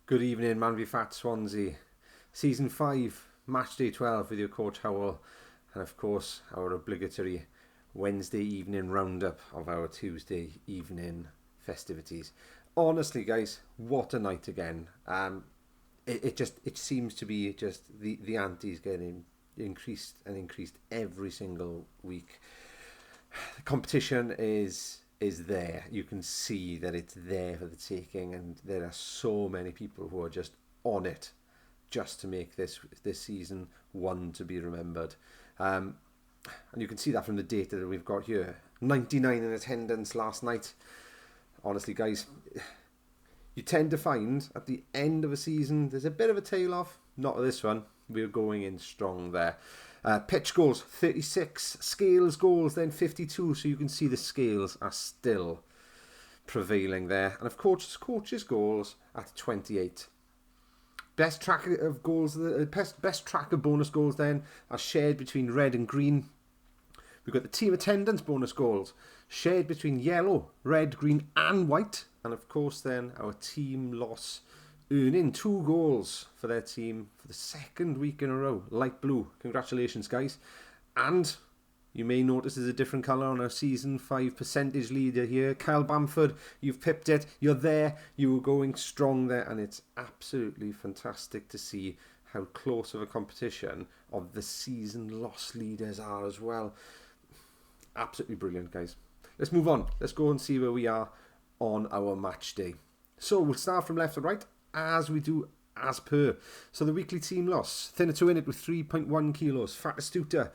Good evening, Manby Fat Swansea. Season 5, Matchday 12 with your coach Howell. And of course, our obligatory Wednesday evening roundup of our Tuesday evening festivities. Honestly, guys, what a night again. It seems to be just the ante's getting increased and increased every single week. The competition is there. You can see that it's there for the taking, and there are so many people who are just on it just to make this season one to be remembered. And you can see that from the data that we've got here. 99 in attendance last night. Honestly, guys, you tend to find at the end of a season there's a bit of a tail off. Not this one. We're going in strong there. Pitch goals 36, scales goals then 52, so you can see the scales are still prevailing there. And of course, coaches goals at 28. Best track of goals, best track of bonus goals then are shared between red and green. We've got the team attendance bonus goals shared between yellow, red, green and white. And of course then our team loss earning 2 goals for their team for the second week in a row. Light blue. Congratulations, guys. And you may notice there's a different colour on our season 5 percentage leader here. Kyle Bamford, you've pipped it. You're there. You were going strong there. And it's absolutely fantastic to see how close of a competition of the season loss leaders are as well. Absolutely brilliant, guys. Let's move on. Let's go and see where we are on our match day. So we'll start from left to right, as we do as per. So the weekly team loss. Thinner to win it with 3.1 kilos. Fat Astuta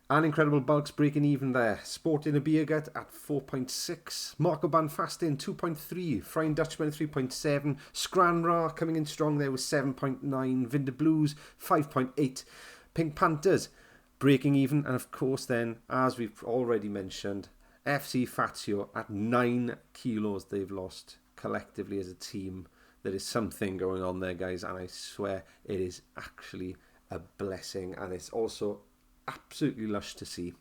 and Incredible Bulks breaking even there. Sporting a beer gut at 4.6. Marco Ban Fasting 2.3. Frying Dutchman 3.7. Scranra coming in strong there with 7.9. Vinder Blues 5.8. Pink Panthers breaking even. And of course then, as we've already mentioned, FC Fazio at 9 kilos they've lost collectively as a team. There is something going on there, guys, and I swear it is actually a blessing, and it's also absolutely lush to see.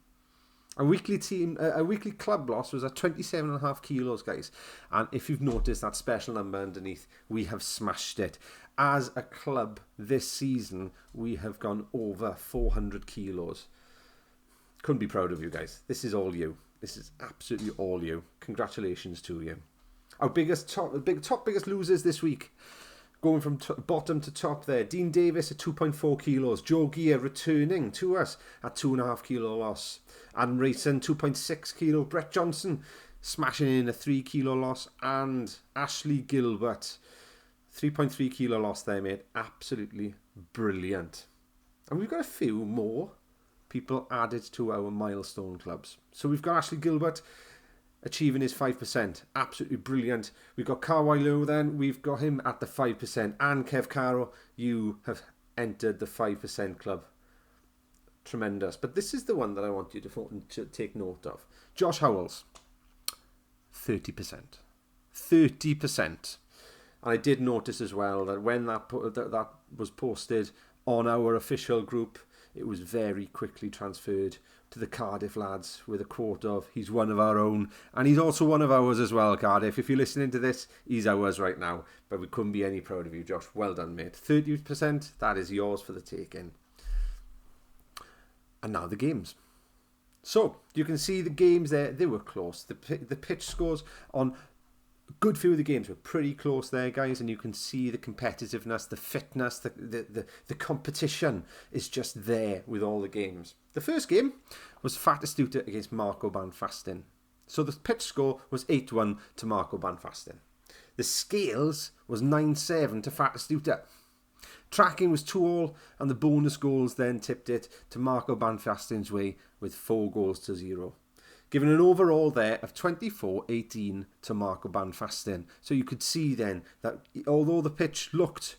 A weekly club loss was at 27.5 kilos, guys, and if you've noticed that special number underneath, we have smashed it. As a club this season, we have gone over 400 kilos. Couldn't be proud of you, guys. This is all you. This is absolutely all you. Congratulations to you. Our biggest losers this week, going from bottom to top there. Dean Davis at 2.4 kilos. Joe Gear returning to us at 2.5 kilo loss. Adam Rayson 2.6 kilo. Brett Johnson smashing in a 3 kilo loss. And Ashley Gilbert 3.3 kilo loss there, mate. Absolutely brilliant. And we've got a few more people added to our milestone clubs. So we've got Ashley Gilbert achieving his 5%. Absolutely brilliant. We've got Carwilo then. We've got him at the 5%. And Kev Caro, you have entered the 5% club. Tremendous. But this is the one that I want you to take note of. Josh Howells, 30%. 30%. And I did notice as well that when that was posted on our official group, it was very quickly transferred to the Cardiff lads with a quote of, he's one of our own. And he's also one of ours as well, Cardiff. If you're listening to this, he's ours right now. But we couldn't be any proud of you, Josh. Well done, mate. 30%, that is yours for the taking. And now the games. So, you can see the games there. They were close. The pitch scores on a good few of the games were pretty close there, guys, and you can see the competitiveness, the fitness, the competition is just there with all the games. The first game was Fat Astuta against Marco Ban Fasting. So the pitch score was 8-1 to Marco Ban Fasting. The scales was 9-7 to Fat Astuta. Tracking was 2-2, and the bonus goals then tipped it to Marco Ban Fasting's way with 4-0. Giving an overall there of 24-18 to Marco Ban Fasting. So you could see then that although the pitch looked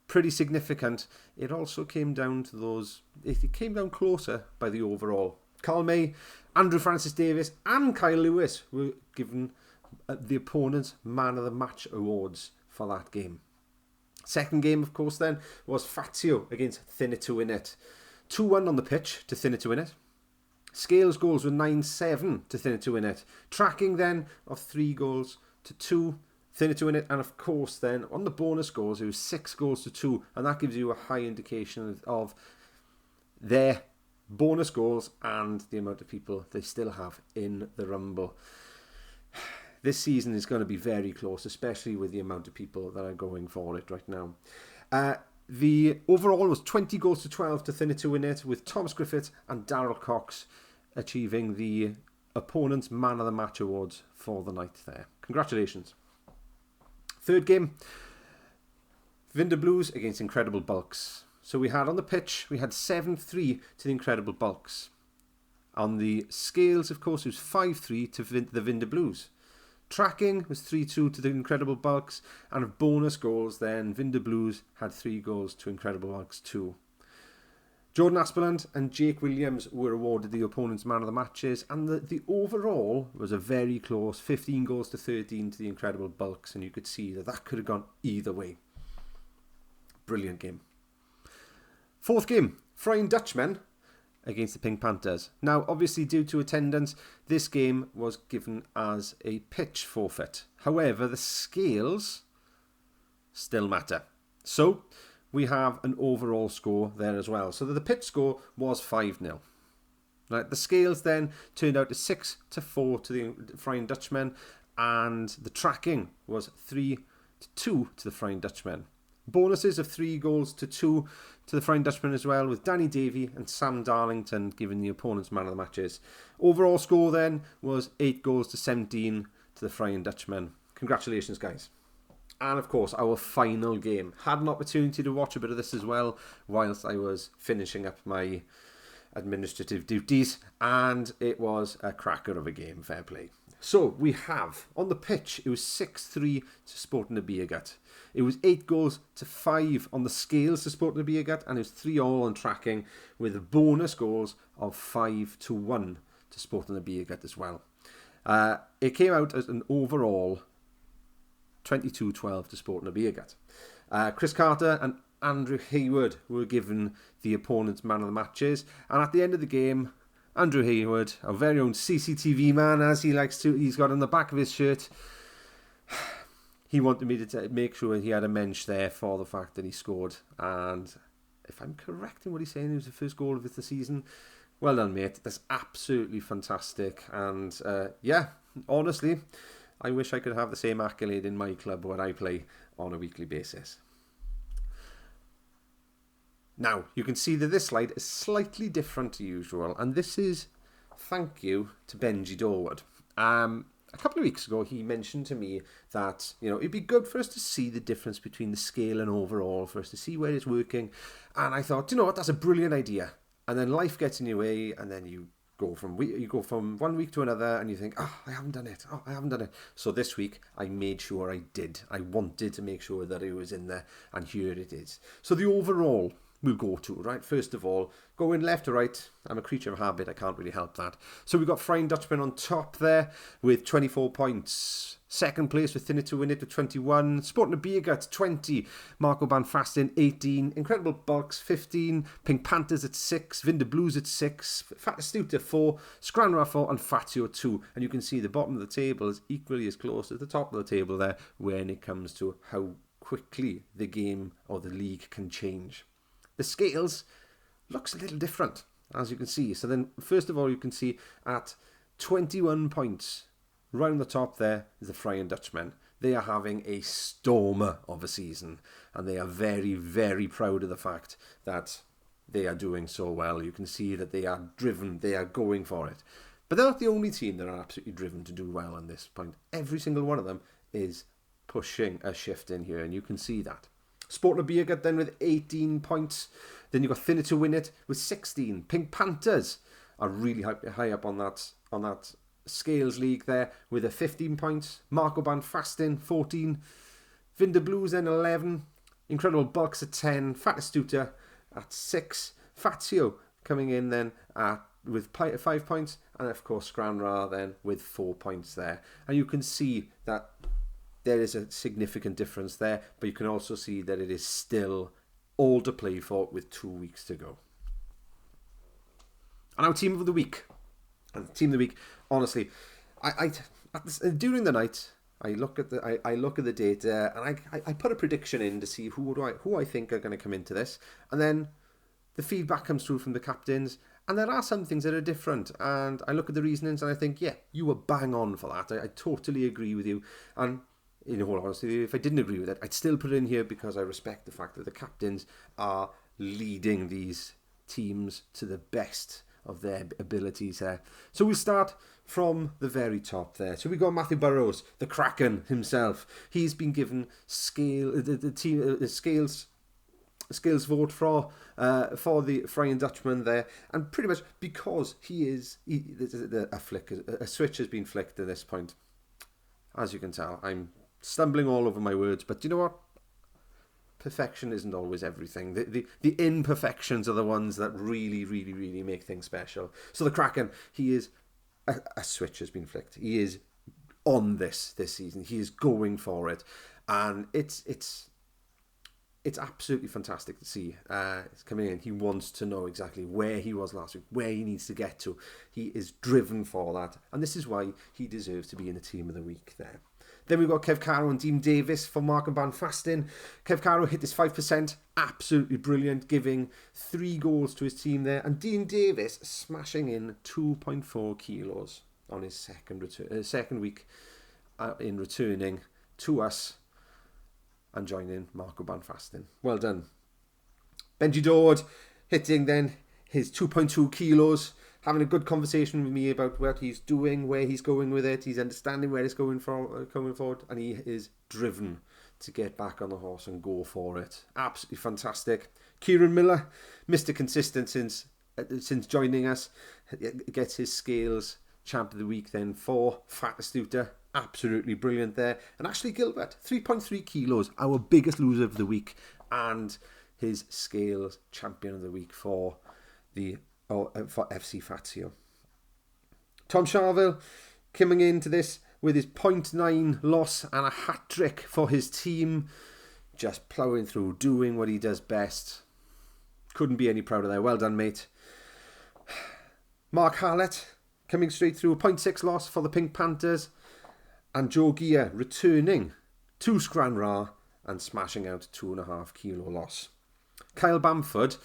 pretty significant, it also came down to those, it came down closer by the overall. Carl May, Andrew Francis Davis and Kyle Lewis were given the opponent's Man of the Match awards for that game. Second game, of course, then, was Fazio against Thinner to Win It. 2-1 on the pitch to Thinner to Win It. Scales goals were 9-7 to Thinner to Win It. Tracking then of 3 goals to 2 Thinner in it, and of course then on the bonus goals it was 6 goals to 2, and that gives you a high indication of their bonus goals and the amount of people they still have in the Rumble. This season is going to be very close, especially with the amount of people that are going for it right now. The overall was 20 goals to 12 to Thinner to win it, with Thomas Griffith and Darryl Cox achieving the opponent's Man of the Match awards for the night there. Congratulations. Third game, Vinder Blues against Incredible Bulks. So we had on the pitch, we had 7-3 to the Incredible Bulks. On the scales, of course, it was 5-3 to the Vinder Blues. Tracking was 3-2 to the Incredible Bulks, and of bonus goals then, Vinder Blues had 3 goals to Incredible Bulks 2. Jordan Aspeland and Jake Williams were awarded the opponent's Man of the Matches, and the overall was a very close 15 goals to 13 to the Incredible Bulks, and you could see that could have gone either way. Brilliant game. Fourth game, Flying Dutchmen against the Pink Panthers. Now, obviously, due to attendance, this game was given as a pitch forfeit. However, the scales still matter. So we have an overall score there as well. So the pitch score was 5-0. Right, the scales then turned out to 6-4 to the Flying Dutchmen, and the tracking was 3-2 to the Flying Dutchmen. Bonuses of 3 goals to 2 to the Flying Dutchmen as well, with Danny Davey and Sam Darlington giving the opponent's Man of the Matches. Overall score then was 8 goals to 17 to the Flying Dutchmen. Congratulations, guys. And of course, our final game. Had an opportunity to watch a bit of this as well whilst I was finishing up my administrative duties, and it was a cracker of a game, fair play. So we have, on the pitch, it was 6-3 to Sporting the Beergut. It was 8 goals to 5 on the scales to Sporting the Beergut, and it was 3-all on tracking, with bonus goals of 5-1 to Sporting the Beergut as well. It came out as an overall 22-12 to Sporting the Beergut. Chris Carter and Andrew Hayward were given the opponent's Man of the Matches, and at the end of the game, Andrew Hayward, our very own CCTV man, as he likes to, he's got on the back of his shirt, he wanted me to make sure he had a mensch there for the fact that he scored, and if I'm correct in what he's saying, it was the first goal of the season. Well done, mate. That's absolutely fantastic, and yeah, honestly, I wish I could have the same accolade in my club where I play on a weekly basis. Now, you can see that this slide is slightly different to usual, and this is thank you to Benji Dorwood. A couple of weeks ago, he mentioned to me that, it'd be good for us to see the difference between the scale and overall, for us to see where it's working. And I thought, you know what, that's a brilliant idea. And then life gets in your way, and then you go from 1 week to another, and you think, I haven't done it. So this week, I made sure I did. I wanted to make sure that it was in there, and here it is. So the overall we'll go to, right? First of all, going left to right. I'm a creature of habit. I can't really help that. So we've got Flying Dutchman on top there with 24 points. Second place with Thinner to win it with 21. Sporting a Beergut 20. Marco Van Fasten 18. Incredible Bulks 15. Pink Panthers at 6. Vinder Blues at 6. Fat Astute at 4. Scranra 4 and Fatio 2. And you can see the bottom of the table is equally as close as the top of the table there when it comes to how quickly the game or the league can change. The scales looks a little different, as you can see. So then, first of all, you can see at 21 points, round the top there is the Flying Dutchmen. They are having a stormer of a season, and they are very, very proud of the fact that they are doing so well. You can see that they are driven, they are going for it. But they're not the only team that are absolutely driven to do well on this point. Every single one of them is pushing a shift in here, and you can see that. Sporting a Beergut then with 18 points. Then you've got Thinner to win it with 16. Pink Panthers are really high up on that scales league there with a 15 points. Marco Van Fasten 14. Vinder Blues then 11. Incredible Bulks at 10. Fat Astuta at 6. Fatio coming in then with 5 points. And of course Scranra then with 4 points there. And you can see that there is a significant difference there, but you can also see that it is still all to play for with 2 weeks to go. And our team of the week. And the team of the week, honestly, during the night, I look at the data, and I put a prediction in to see who I think are going to come into this, and then the feedback comes through from the captains, and there are some things that are different, and I look at the reasonings and I think, yeah, you were bang on for that. I totally agree with you, and in all honesty, if I didn't agree with it, I'd still put it in here because I respect the fact that the captains are leading these teams to the best of their abilities there. So we'll start from the very top there. So we got Matthew Burrows, the Kraken himself. He's been given scales vote for the Flying Dutchman there, and pretty much because a switch has been flicked at this point. As you can tell, I'm stumbling all over my words, but do you know what? Perfection isn't always everything. The imperfections are the ones that really, really, really make things special. So the Kraken, a switch has been flicked. He is on this season. He is going for it, and it's absolutely fantastic to see. It's coming in. He wants to know exactly where he was last week, where he needs to get to. He is driven for that, and this is why he deserves to be in the team of the week there. Then we've got Kev Caro and Dean Davis for Mark and Banfastin. Kev Caro hit his 5%, absolutely brilliant, giving 3 goals to his team there. And Dean Davis smashing in 2.4 kilos on his second week in returning to us and joining Marco Banfastin. Well done. Benji Dord hitting then his 2.2 kilos, having a good conversation with me about what he's doing, where he's going with it. He's understanding where it's coming forward, and he is driven to get back on the horse and go for it. Absolutely fantastic. Kieran Miller, Mr. Consistent since joining us, gets his scales champ of the week then for Fat Astuta. Absolutely brilliant there. And Ashley Gilbert, 3.3 kilos, our biggest loser of the week, and his scales champion of the week for FC Fazio. Tom Charville coming into this with his 0.9 loss and a hat-trick for his team, just ploughing through, doing what he does best. Couldn't be any prouder there. Well done, mate. Mark Hallett coming straight through, a 0.6 loss for the Pink Panthers, and Joe Gear returning to Scranraw and smashing out a 2.5 kilo loss. Kyle Bamford,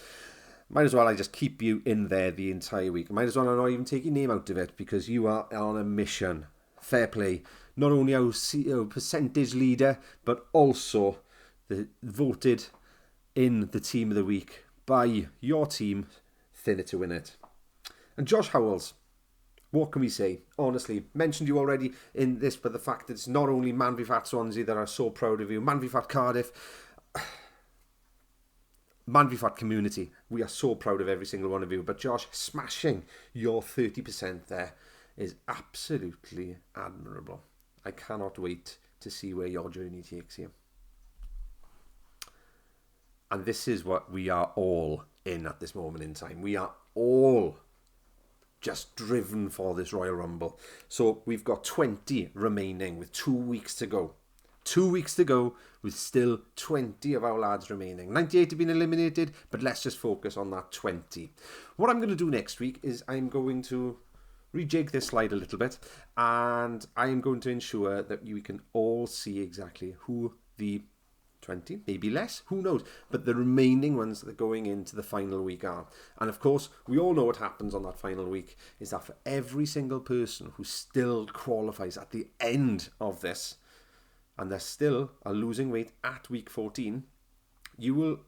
might as well I just keep you in there the entire week. Might as well not even take your name out of it, because you are on a mission. Fair play. Not only our percentage leader, but also voted in the team of the week by your team, Thinner to Win It. And Josh Howells, what can we say? Honestly, mentioned you already in this, but the fact that it's not only Man v Fat Swansea that are so proud of you, Man v Fat Cardiff, Man v Fat community, we are so proud of every single one of you. But Josh, smashing your 30% there is absolutely admirable. I cannot wait to see where your journey takes you. And this is what we are all in at this moment in time. We are all just driven for this Royal Rumble. So we've got 20 remaining with 2 weeks to go. 2 weeks to go with still 20 of our lads remaining. 98 have been eliminated, but let's just focus on that 20. What I'm going to do next week is I'm going to rejig this slide a little bit, and I am going to ensure that we can all see exactly who the 20, maybe less, who knows, but the remaining ones that are going into the final week are. And of course, we all know what happens on that final week is that for every single person who still qualifies at the end of this, and they still are losing weight at week 14, you will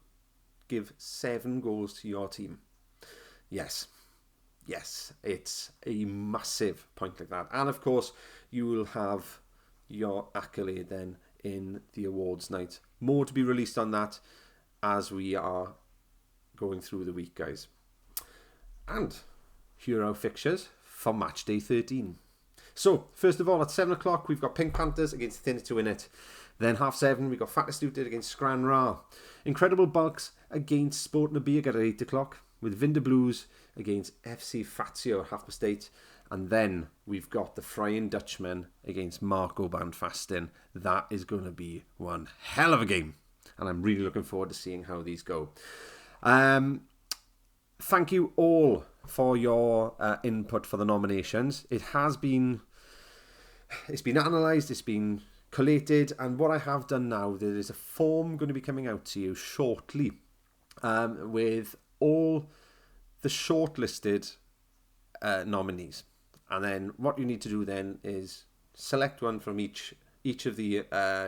give 7 goals to your team. Yes, it's a massive point like that. And of course, you will have your accolade then in the awards night. More to be released on that as we are going through the week, guys. And here are our fixtures for match day 13. So, first of all, at 7 o'clock, we've got Pink Panthers against Thinner to Win It. Then 7:30, we've got Fat Astuted against Scranraw. Incredible Bulks against Sport Nabig at 8 o'clock, with Vinder Blues against FC Fazio at 8:30. And then we've got the Frying Dutchman against Marco Banfastin. That is going to be one hell of a game. And I'm really looking forward to seeing how these go. Thank you all for your input for the nominations. It's been analysed, it's been collated, and what I have done now, there is a form going to be coming out to you shortly with all the shortlisted nominees. And then what you need to do then is select one from each of the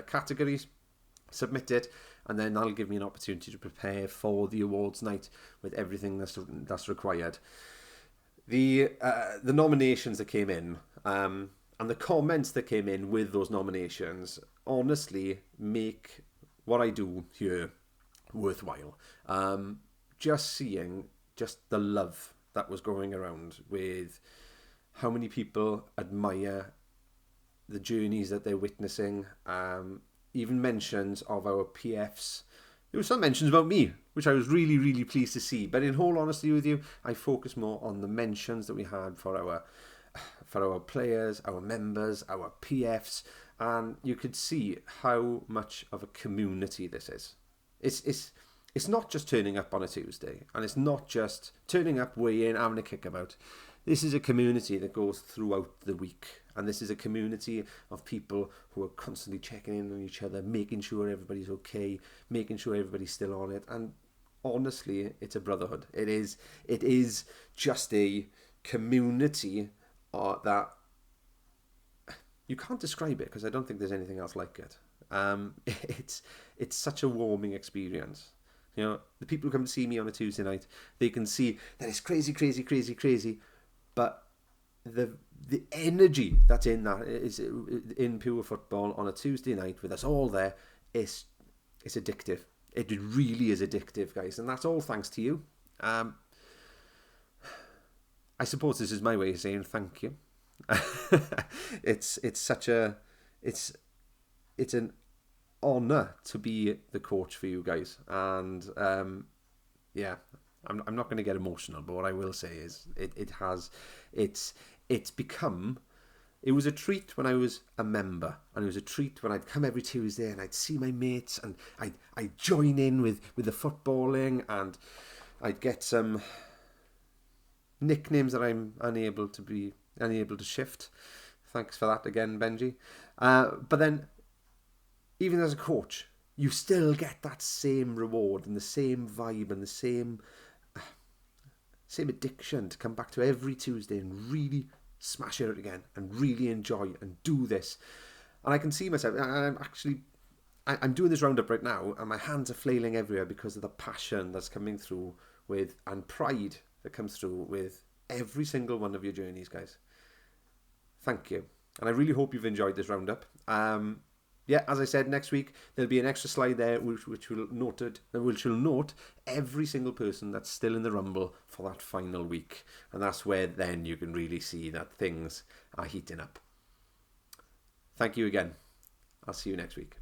categories, submit it, and then that'll give me an opportunity to prepare for the awards night with everything that's required. The nominations that came in and the comments that came in with those nominations honestly make what I do here worthwhile. Just seeing just the love that was going around with how many people admire the journeys that they're witnessing, even mentions of our PFs. There were some mentions about me, which I was really, really pleased to see. But in whole honesty with you, I focus more on the mentions that we had for our players, our members, our PFs, and you could see how much of a community this is. It's not just turning up on a Tuesday, and it's not just turning up, weighing, having a kickabout. This is a community that goes throughout the week, and this is a community of people who are constantly checking in on each other, making sure everybody's okay, making sure everybody's still on it. And honestly, it's a brotherhood. It is just a community that you can't describe it, because I don't think there's anything else like it. It's such a warming experience. You know, the people who come to see me on a Tuesday night, they can see that it's crazy, crazy, crazy, crazy, but the energy that's in that is in pure football on a Tuesday night with us all there is addictive. It really is addictive, guys, and that's all thanks to you. I suppose this is my way of saying thank you. It's an honour to be the coach for you guys, and yeah, I'm not going to get emotional, but what I will say is it's become. It was a treat when I was a member, and it was a treat when I'd come every Tuesday and I'd see my mates, and I'd join in with the footballing, and I'd get some nicknames that I'm unable to shift. Thanks for that again, Benji. But then, even as a coach, you still get that same reward and the same vibe and the same addiction to come back to every Tuesday and really smash it out again and really enjoy and do this. And I can see myself, I'm doing this roundup right now, and my hands are flailing everywhere because of the passion that's coming through with, and pride that comes through with every single one of your journeys, guys. Thank you. And I really hope you've enjoyed this roundup. Yeah, as I said, next week there'll be an extra slide there which will note every single person that's still in the rumble for that final week. And that's where then you can really see that things are heating up. Thank you again. I'll see you next week.